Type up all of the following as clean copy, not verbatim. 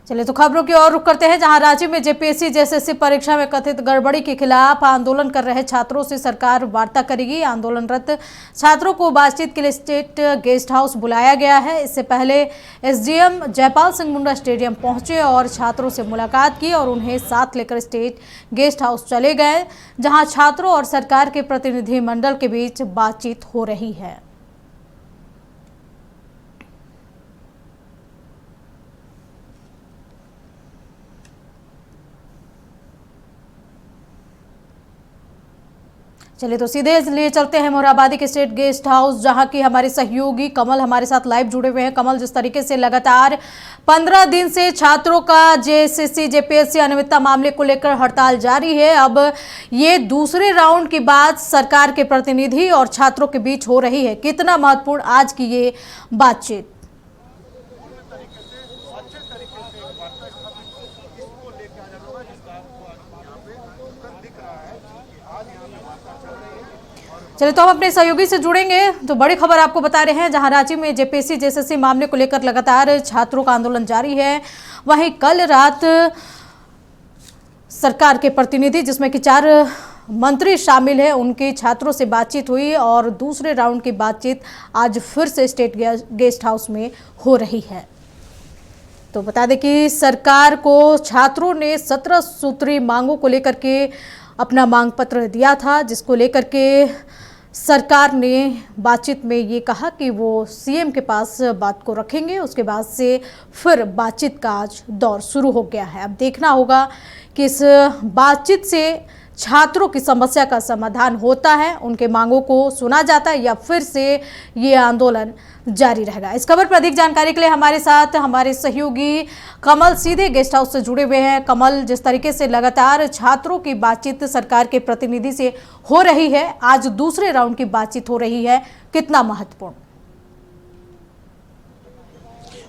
चलिए तो खबरों की ओर रुख करते हैं, जहां राज्य में जेपीएससी जेएसएससी परीक्षा में कथित गड़बड़ी के खिलाफ आंदोलन कर रहे छात्रों से सरकार वार्ता करेगी। आंदोलनरत छात्रों को बातचीत के लिए स्टेट गेस्ट हाउस बुलाया गया है। इससे पहले एसडीएम जयपाल सिंह मुंडा स्टेडियम पहुंचे और छात्रों से मुलाकात की और उन्हें साथ लेकर स्टेट गेस्ट हाउस चले गए, जहां छात्रों और सरकार के प्रतिनिधि मंडल के बीच बातचीत हो रही है। चलिए तो सीधे लिए चलते हैं मोरहाबादी के स्टेट गेस्ट हाउस, जहां की हमारे सहयोगी कमल हमारे साथ लाइव जुड़े हुए हैं। कमल, जिस तरीके से लगातार 15 दिन से छात्रों का जेएसएससी जेपीएससी अनियमितता मामले को लेकर हड़ताल जारी है, अब ये दूसरे राउंड की बात सरकार के प्रतिनिधि और छात्रों के बीच हो रही है। कितना महत्वपूर्ण आज की ये बातचीत? चलिए तो हम अपने सहयोगी से जुड़ेंगे। तो बड़ी खबर आपको बता रहे हैं, जहां राज्य में जेपीएससी जेएसएससी मामले को लेकर लगातार छात्रों का आंदोलन जारी है। वहीं कल रात सरकार के प्रतिनिधि, जिसमें कि 4 मंत्री शामिल हैं, उनकी छात्रों से बातचीत हुई और दूसरे राउंड की बातचीत आज फिर से स्टेट गेस्ट हाउस में हो रही है। तो बता दें कि सरकार को छात्रों ने 17 सूत्री मांगों को लेकर के अपना मांग पत्र दिया था, जिसको लेकर के सरकार ने बातचीत में ये कहा कि वो सीएम के पास बात को रखेंगे। उसके बाद से फिर बातचीत का आज दौर शुरू हो गया है। अब देखना होगा कि इस बातचीत से छात्रों की समस्या का समाधान होता है, उनके मांगों को सुना जाता है, या फिर से ये आंदोलन जारी रहेगा। इस खबर पर अधिक जानकारी के लिए हमारे साथ हमारे सहयोगी कमल सीधे गेस्ट हाउस से जुड़े हुए हैं। कमल, जिस तरीके से लगातार छात्रों की बातचीत सरकार के प्रतिनिधि से हो रही है, आज दूसरे राउंड की बातचीत हो रही है, कितना महत्वपूर्ण?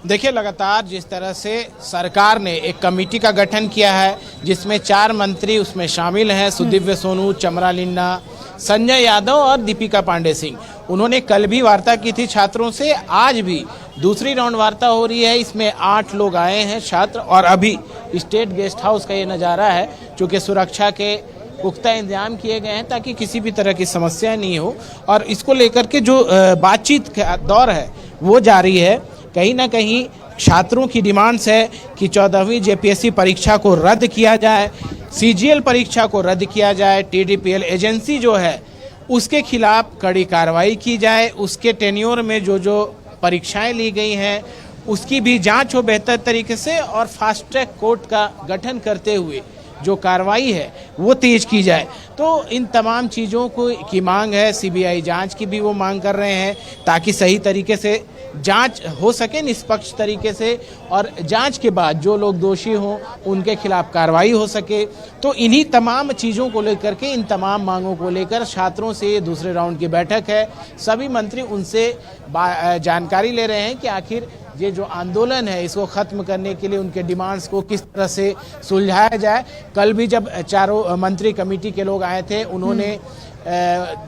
देखिए, लगातार जिस तरह से सरकार ने एक कमेटी का गठन किया है, जिसमें 4 मंत्री उसमें शामिल हैं, सुदिव्य सोनू, चमरा लिन्ना, संजय यादव और दीपिका पांडे सिंह। उन्होंने कल भी वार्ता की थी छात्रों से, आज भी दूसरी राउंड वार्ता हो रही है। इसमें 8 लोग आए हैं छात्र, और अभी स्टेट गेस्ट हाउस का ये नज़ारा है, चूँकि सुरक्षा के पुख्ता इंतजाम किए गए हैं ताकि किसी भी तरह की समस्या नहीं हो। और इसको लेकर के जो बातचीत का दौर है वो जारी है। कहीं ना कहीं छात्रों की डिमांड्स है कि 14वीं जेपीएससी परीक्षा को रद्द किया जाए, सीजीएल परीक्षा को रद्द किया जाए, टीडीपीएल एजेंसी जो है उसके खिलाफ कड़ी कार्रवाई की जाए, उसके टेन्योर में जो परीक्षाएं ली गई हैं उसकी भी जांच हो बेहतर तरीके से, और फास्ट ट्रैक कोर्ट का गठन करते हुए जो कार्रवाई है वो तेज की जाए। तो इन तमाम चीज़ों को की मांग है। सीबीआई जांच की भी वो मांग कर रहे हैं ताकि सही तरीके से जांच हो सके, निष्पक्ष तरीके से, और जांच के बाद जो लोग दोषी हों उनके खिलाफ कार्रवाई हो सके। तो इन्हीं तमाम चीज़ों को लेकर के, इन तमाम मांगों को लेकर छात्रों से दूसरे राउंड की बैठक है। सभी मंत्री उनसे जानकारी ले रहे हैं कि आखिर ये जो आंदोलन है इसको ख़त्म करने के लिए उनके डिमांड्स को किस तरह से सुलझाया जाए। कल भी जब 4 मंत्री कमेटी के लोग आए थे, उन्होंने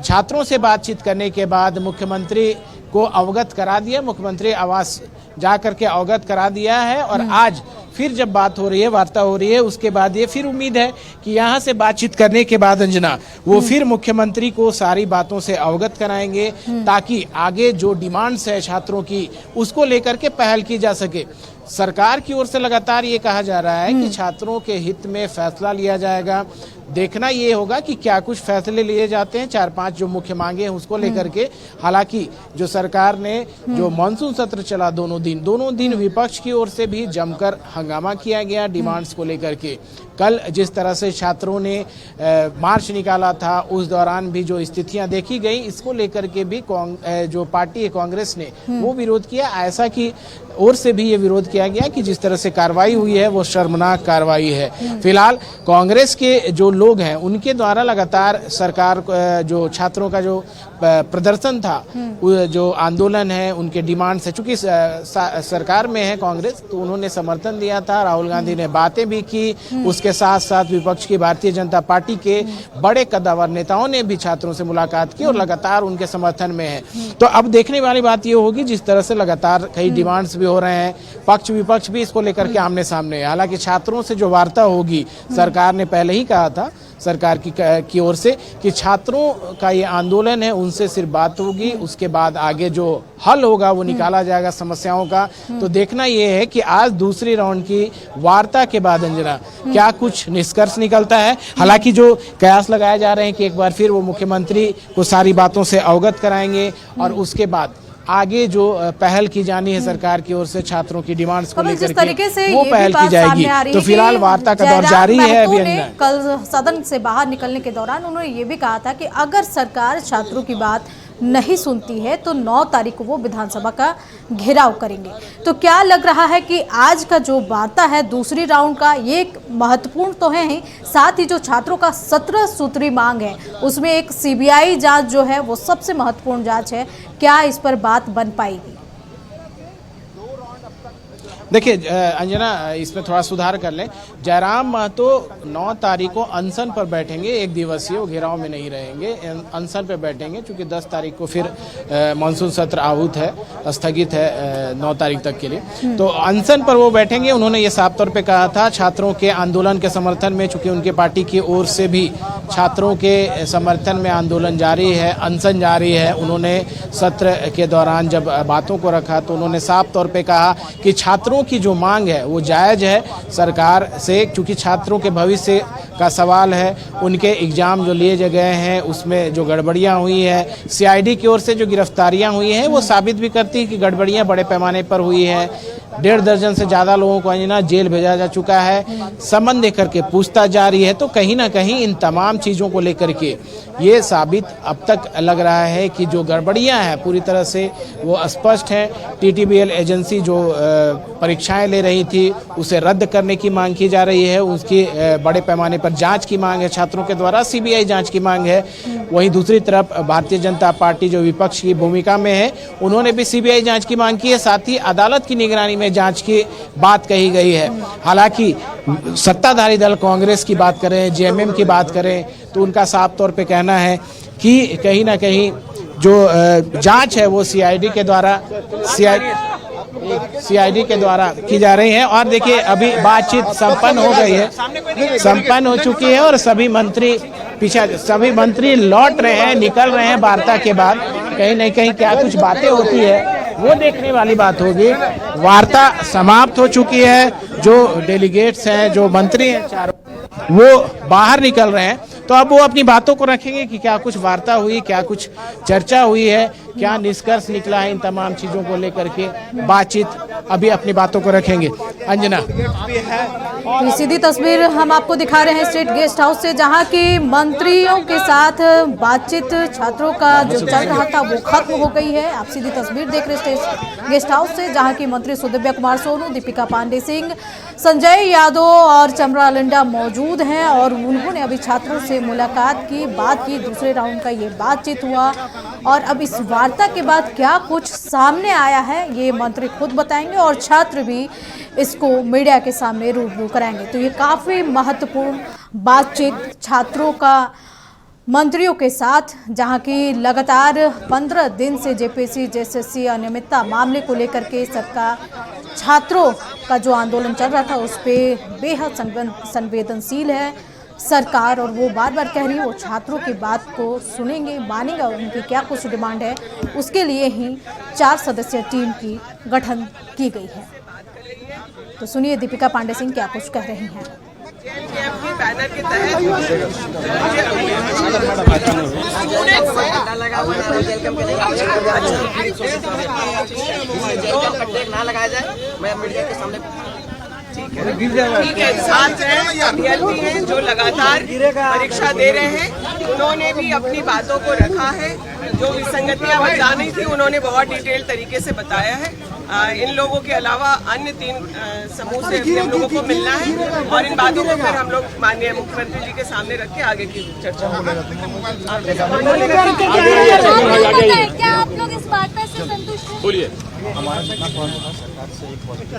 छात्रों से बातचीत करने के बाद मुख्यमंत्री को अवगत करा दिया, मुख्यमंत्री आवास जा करके अवगत करा दिया है। और आज फिर जब बात हो रही है, वार्ता हो रही है, उसके बाद ये फिर उम्मीद है कि यहाँ से बातचीत करने के बाद अंजना वो फिर मुख्यमंत्री को सारी बातों से अवगत कराएंगे ताकि आगे जो डिमांड्स है छात्रों की उसको लेकर के पहल की जा सके। सरकार की ओर से लगातार ये कहा जा रहा है कि छात्रों के हित में फैसला लिया जाएगा। देखना ये होगा कि क्या कुछ फैसले लिए जाते हैं। 4-5 जो मुख्य मांगे हैं उसको लेकर के। हालांकि जो सरकार ने जो मानसून सत्र चला दोनों दिन विपक्ष की ओर से भी जमकर हंगामा किया गया डिमांड्स को लेकर के। कल जिस तरह से छात्रों ने मार्च निकाला था, उस दौरान भी जो स्थितियां देखी गई, इसको लेकर के भी जो पार्टी कांग्रेस ने वो विरोध किया। ऐसा की ओर से भी ये विरोध किया गया कि जिस तरह से कार्रवाई हुई है वो शर्मनाक कार्रवाई है। फिलहाल कांग्रेस के जो लोग हैं उनके द्वारा लगातार सरकार जो छात्रों का जो प्रदर्शन था, जो आंदोलन है, उनके डिमांड्स है, चूंकि सरकार में है कांग्रेस, तो उन्होंने समर्थन दिया था। राहुल गांधी ने बातें भी की, उसके साथ साथ विपक्ष की भारतीय जनता पार्टी के बड़े कद्दावर नेताओं ने भी छात्रों से मुलाकात की और लगातार उनके समर्थन में है। तो अब देखने वाली बात ये होगी, जिस तरह से लगातार कई डिमांड्स भी हो रहे हैं, पक्ष विपक्ष भी इसको लेकर के आमने सामने है। हालांकि छात्रों से जो वार्ता होगी, सरकार ने पहले ही कहा था, सरकार की ओर से, कि छात्रों का ये आंदोलन है, उनसे सिर्फ बात होगी, उसके बाद आगे जो हल होगा वो निकाला जाएगा समस्याओं का। तो देखना ये है कि आज दूसरी राउंड की वार्ता के बाद अंजना क्या कुछ निष्कर्ष निकलता है। हालांकि जो कयास लगाए जा रहे हैं कि एक बार फिर वो मुख्यमंत्री को सारी बातों से अवगत कराएंगे और उसके बाद आगे जो पहल की जानी है सरकार की ओर से छात्रों की डिमांड्स को लेकर के वो पहल की जाएगी। तो फिलहाल वार्ता का दौर जारी है। अभी कल सदन से बाहर निकलने के दौरान उन्होंने ये भी कहा था कि अगर सरकार छात्रों की बात नहीं सुनती है तो 9 तारीख को वो विधानसभा का घेराव करेंगे। तो क्या लग रहा है कि आज का जो वार्ता है दूसरी राउंड का, ये एक महत्वपूर्ण तो है ही, साथ ही जो छात्रों का 17 सूत्री मांग है उसमें एक सीबीआई जांच जो है वो सबसे महत्वपूर्ण जांच है, क्या इस पर बात बन पाएगी? देखिए अंजना, इसमें थोड़ा सुधार कर लें। जयराम महतो 9 तारीख को अनशन पर बैठेंगे, एक दिवसीय, वो घेराव में नहीं रहेंगे, अनशन पर बैठेंगे, क्योंकि 10 तारीख को फिर मानसून सत्र आहूत है, स्थगित है 9 तारीख तक के लिए। तो अनशन पर वो बैठेंगे। उन्होंने ये साफ तौर पे कहा था छात्रों के आंदोलन के समर्थन में, चूंकि उनके पार्टी की ओर से भी छात्रों के समर्थन में आंदोलन जारी है, अनशन जारी है। उन्होंने सत्र के दौरान जब बातों को रखा तो उन्होंने साफ तौर पे कहा कि छात्रों की जो मांग है वो जायज़ है सरकार से, क्योंकि छात्रों के भविष्य का सवाल है। उनके एग्ज़ाम जो लिए गए हैं उसमें जो गड़बड़ियां हुई है, सीआईडी की ओर से जो गिरफ्तारियां हुई हैं वो साबित भी करती हैं कि गड़बड़ियां बड़े पैमाने पर हुई है। 1.5 दर्जन से ज़्यादा लोगों को अंजना जेल भेजा जा चुका है, संबंध लेकर के पूछताछ जारी है। तो कहीं ना कहीं इन तमाम चीज़ों को लेकर के ये साबित अब तक लग रहा है कि जो गड़बड़ियां हैं पूरी तरह से वो स्पष्ट हैं। टीटीबीएल एजेंसी जो परीक्षाएं ले रही थी उसे रद्द करने की मांग की जा रही है, उसकी बड़े पैमाने पर जांच की मांग है छात्रों के द्वारा, सीबीआई जांच की मांग है। वहीं दूसरी तरफ भारतीय जनता पार्टी जो विपक्ष की भूमिका में है, उन्होंने भी सीबीआई जांच की मांग की है, साथ ही अदालत की निगरानी में जांच की बात कही गई है। हालांकि सत्ताधारी दल कांग्रेस की बात करें, जेएमएम की बात करें, तो उनका साफ तौर पे कहना है कि कहीं ना कहीं जो जांच है वो सीआईडी के द्वारा की जा रही है। और देखिए अभी बातचीत संपन्न हो गई है, संपन्न हो चुकी है और सभी मंत्री लौट रहे हैं, निकल रहे हैं वार्ता के बाद। कहीं न कहीं क्या कुछ बातें होती है वो देखने वाली बात होगी। वार्ता समाप्त हो चुकी है, जो डेलीगेट्स हैं, जो मंत्री हैं चारों, वो बाहर निकल रहे हैं। तो अब वो अपनी बातों को रखेंगे कि क्या कुछ वार्ता हुई, क्या कुछ चर्चा हुई है, क्या निष्कर्ष निकला है, इन तमाम चीज़ों को लेकर के बातचीत अभी अपनी बातों को रखेंगे। अंजना, सीधी तस्वीर हम आपको दिखा रहे हैं स्टेट गेस्ट हाउस से, जहां की मंत्रियों के साथ बातचीत छात्रों का जो चल रहा था वो खत्म हो गई है। आप सीधी तस्वीर देख रहे हैं स्टेट गेस्ट हाउस से, जहां की मंत्री सुदिव्या कुमार सोनू, दीपिका पांडे सिंह, संजय यादव और चमरा लिंडा मौजूद हैं और उन्होंने अभी छात्रों से मुलाकात की, बात की। दूसरे राउंड का ये बातचीत हुआ और अब इस वार्ता के बाद क्या कुछ सामने आया है ये मंत्री खुद बताएंगे और छात्र भी इसको मीडिया के सामने रूबरू कराएंगे। तो ये काफ़ी महत्वपूर्ण बातचीत छात्रों का मंत्रियों के साथ, जहां की लगातार 15 दिन से जेपीएससी जेएसएससी अनियमितता मामले को लेकर के सरकार छात्रों का जो आंदोलन चल रहा था उस पर बेहद संवेदनशील है सरकार, और वो बार बार कह रही है वो छात्रों की बात को सुनेंगे, मानेंगे और उनकी क्या कुछ डिमांड है उसके लिए ही 4 सदस्यीय टीम की गठन की गई है। तो सुनिए दीपिका पांडे सिंह क्या कुछ कह रही हैं। बैनर के तहत ना लगाया जाए, मैं मीडिया के सामने ठीक है। छात्र हैं, अभ्यर्थी हैं जो लगातार परीक्षा दे रहे हैं, उन्होंने भी अपनी बातों को रखा है। जो विसंगतियां बतानी थी उन्होंने बहुत डिटेल तरीके से बताया है। इन लोगों के अलावा अन्य 3 समूह से हम लोगों को मिलना है और इन बातों को फिर हम लोग माननीय मुख्यमंत्री जी के सामने रख के आगे की चर्चा होगी। क्या आप लोग इस वार्ता से संतुष्ट हैं? बोलिए। हमारा सरकार से एक पॉजिटिव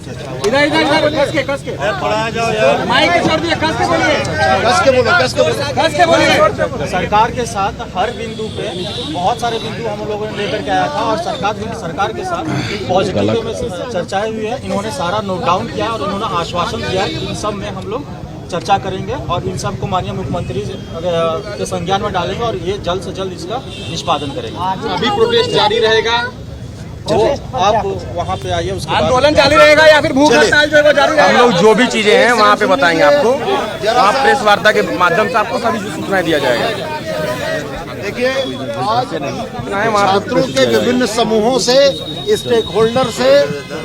सरकार के साथ हर बिंदु पे बहुत सारे बिंदु हम लोगों ने लेकर के आया था और सरकार के साथ पॉजिटिव में चर्चाएं हुई है। इन्होंने सारा नोट डाउन किया और इन्होंने आश्वासन दिया कि इन सब में हम लोग चर्चा करेंगे और इन सब को माननीय मुख्यमंत्री के संज्ञान में डालेंगे और ये जल्द से जल्द इसका निष्पादन करेंगे। अभी प्रोटेस्ट जारी रहेगा, तो आप वहाँ पे आइए, उसके बाद आंदोलन जारी रहेगा या फिर भूख हड़ताल जो है वो जारी रहेगा? हम लोग जो भी चीजें हैं वहाँ पे बताएंगे आपको, वहाँ प्रेस वार्ता के माध्यम से आपको सभी सूचनाएं दिया जाएगा। देखिए, आज छात्रों के विभिन्न समूहों से, स्टेक होल्डर से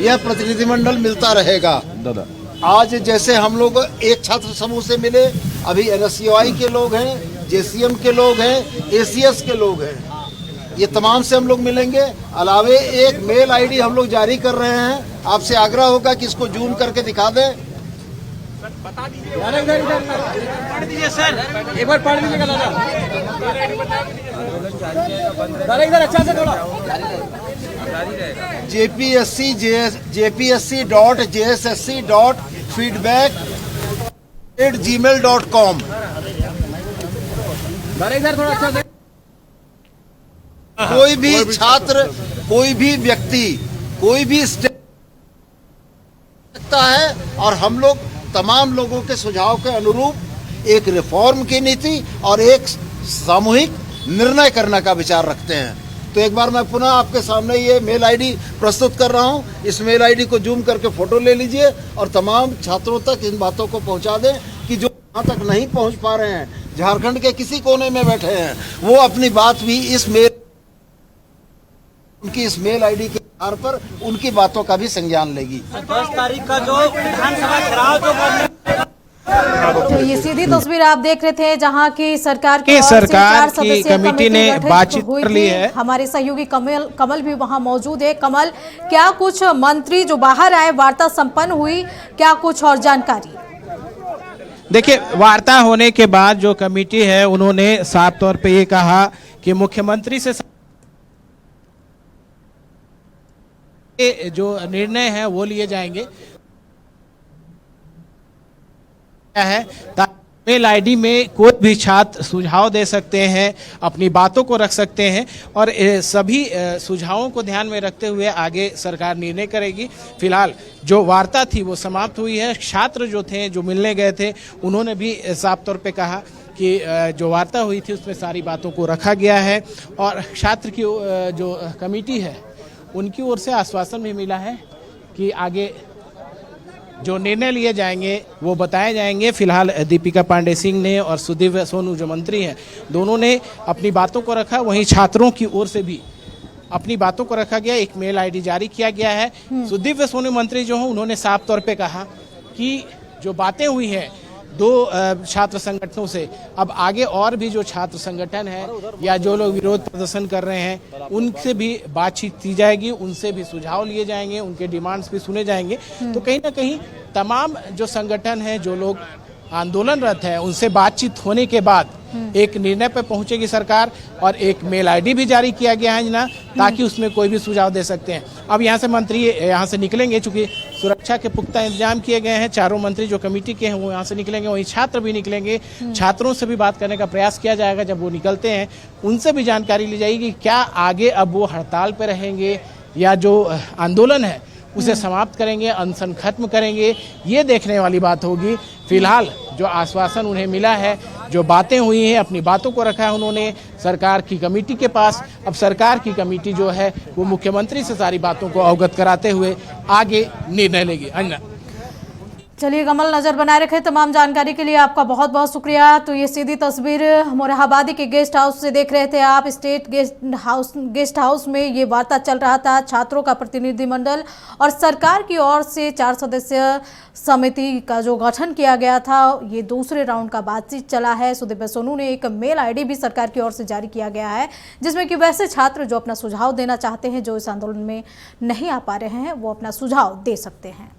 यह प्रतिनिधिमंडल मिलता रहेगा। आज जैसे हम लोग एक छात्र समूह से मिले, अभी NSCOI के लोग हैं, JCM के लोग हैं, ACS के लोग हैं, ये तमाम से हम लोग मिलेंगे। अलावे एक मेल ID हम लोग जारी कर रहे हैं, आपसे आग्रह होगा कि इसको जूम करके दिखा दें। बता दीजिए सर, एक बार पढ़ लीजिएगा दादा इधर अच्छा से थोड़ा। jpsc.jssc.feedback@gmail.com। इधर थोड़ा अच्छा से। कोई भी छात्र, कोई भी व्यक्ति, कोई भी सकता है और हम लोग तमाम लोगों के सुझाव के अनुरूप एक रिफॉर्म की नीति और एक सामूहिक निर्णय करने का विचार रखते हैं। तो एक बार मैं पुनः आपके सामने ये मेल ID प्रस्तुत कर रहा हूँ। इस मेल ID को जूम करके फोटो ले लीजिए और तमाम छात्रों तक इन बातों को पहुँचा दें कि जो यहाँ तक नहीं पहुँच पा रहे हैं, झारखंड के किसी कोने में बैठे हैं, वो अपनी बात भी उनकी इस मेल ID के आधार पर उनकी बातों का भी संज्ञान लेगी। 10 तारीख का जो विधानसभा घेराव जो तो ये सीधी तस्वीर आप देख रहे थे, जहां की सरकार की कमेटी ने बातचीत कर ली है। हमारे सहयोगी कमल भी वहां मौजूद है। कमल, क्या कुछ मंत्री जो बाहर आए, वार्ता संपन्न हुई, क्या कुछ और जानकारी? देखिए, वार्ता होने के बाद जो कमेटी है उन्होंने साफ तौर पे ये कहा कि मुख्यमंत्री से जो निर्णय है वो लिए जाएंगे है, ताकि मेल ID में कोई भी छात्र सुझाव दे सकते हैं, अपनी बातों को रख सकते हैं और सभी सुझावों को ध्यान में रखते हुए आगे सरकार निर्णय करेगी। फिलहाल जो वार्ता थी वो समाप्त हुई है। छात्र जो थे, जो मिलने गए थे, उन्होंने भी साफ तौर पे कहा कि जो वार्ता हुई थी उसमें सारी बातों को रखा गया है और छात्र की जो कमेटी है उनकी ओर से आश्वासन भी मिला है कि आगे जो निर्णय लिए जाएंगे वो बताए जाएंगे। फिलहाल दीपिका पांडे सिंह ने और सुदीव्य सोनू जो मंत्री हैं, दोनों ने अपनी बातों को रखा। वहीं छात्रों की ओर से भी अपनी बातों को रखा गया। एक मेल ID जारी किया गया है। सुदीव्य सोनू मंत्री जो हैं उन्होंने साफ तौर पे कहा कि जो बातें हुई हैं 2 छात्र संगठनों से, अब आगे और भी जो छात्र संगठन है या जो लोग विरोध प्रदर्शन कर रहे हैं उनसे भी बातचीत की जाएगी, उनसे भी सुझाव लिए जाएंगे, उनके डिमांड्स भी सुने जाएंगे। तो कहीं ना कहीं तमाम जो संगठन है, जो लोग आंदोलनरत है, उनसे बातचीत होने के बाद एक निर्णय पर पहुंचेगी सरकार और एक मेल ID भी जारी किया गया है ना, ताकि उसमें कोई भी सुझाव दे सकते हैं। अब यहाँ से मंत्री यहाँ से निकलेंगे, चूंकि सुरक्षा के पुख्ता इंतजाम किए गए हैं। चारों मंत्री जो कमेटी के हैं वो यहाँ से निकलेंगे, वहीं छात्र भी निकलेंगे। छात्रों से भी बात करने का प्रयास किया जाएगा। जब वो निकलते हैं उनसे भी जानकारी ली जाएगी क्या आगे अब वो हड़ताल पर रहेंगे या जो आंदोलन है उसे समाप्त करेंगे, अनशन खत्म करेंगे, ये देखने वाली बात होगी। फिलहाल जो आश्वासन उन्हें मिला है, जो बातें हुई हैं, अपनी बातों को रखा है उन्होंने सरकार की कमेटी के पास। अब सरकार की कमेटी जो है वो मुख्यमंत्री से सारी बातों को अवगत कराते हुए आगे निर्णय लेगी। अंजना, चलिए कमल, नजर बनाए रखें। तमाम जानकारी के लिए आपका बहुत बहुत शुक्रिया। तो ये सीधी तस्वीर मोरहाबादी के गेस्ट हाउस से देख रहे थे आप। स्टेट गेस्ट हाउस में ये वार्ता चल रहा था। छात्रों का प्रतिनिधिमंडल और सरकार की ओर से 4 सदस्यीय समिति का जो गठन किया गया था, ये दूसरे राउंड का बातचीत चला है। सुदीव्य सोनू ने एक मेल ID भी सरकार की ओर से जारी किया गया है, जिसमें कि वैसे छात्र जो अपना सुझाव देना चाहते हैं, जो इस आंदोलन में नहीं आ पा रहे हैं, वो अपना सुझाव दे सकते हैं।